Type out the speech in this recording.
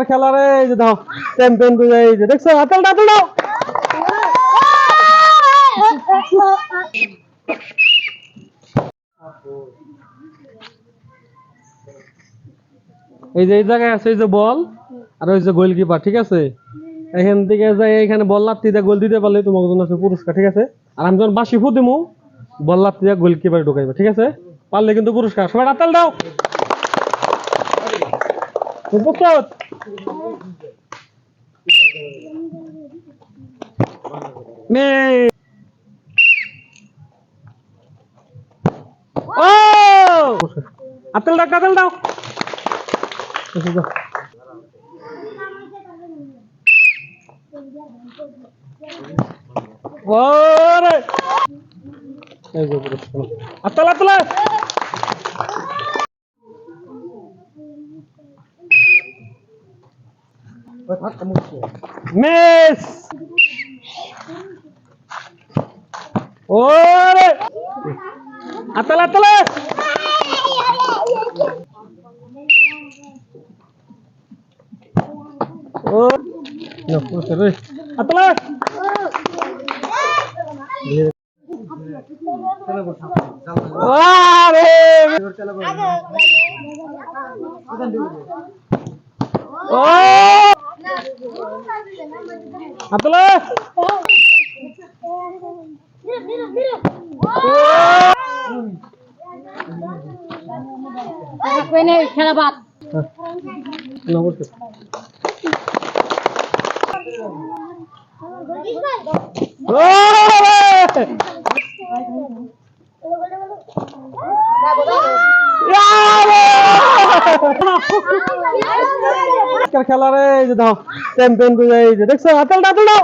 খেলা রে, এই যে দাও চ্যাম্পিয়ন এই যে দেখছো, হাতল দাও দাও। এই যে এই জায়গায় আছে এই যে বল আর ওই যে গোলকিপার, ঠিক আছে? এখান থেকে যাই এখানে বল লাত্তি দিয়ে গোল দিতে পারলে তোমার জন্য আছে পুরস্কার, ঠিক আছে? আর আমি যখন বাসি ফু দিমু বল লাত্তি দিয়ে গোলকিপার ঢুকাইবে, ঠিক আছে? পারলে কিন্তু পুরস্কার। সবাই হাততালি দাও। প্রস্তুত? ও হাততালি দাও, হাততালি দাও। ওরে এই যে পুরস্কার। হাততালি হাততালি। মিস। ওরে হাততালি হাততালি। ও না পুরস্কার রে, হাততালি। আরে ও হাততালি। খেলা বাদ। নমস্কার। খেলা রে, এই যে দাও চ্যাম্পিয়ন এই যে দেখছো, হাততালি দাও।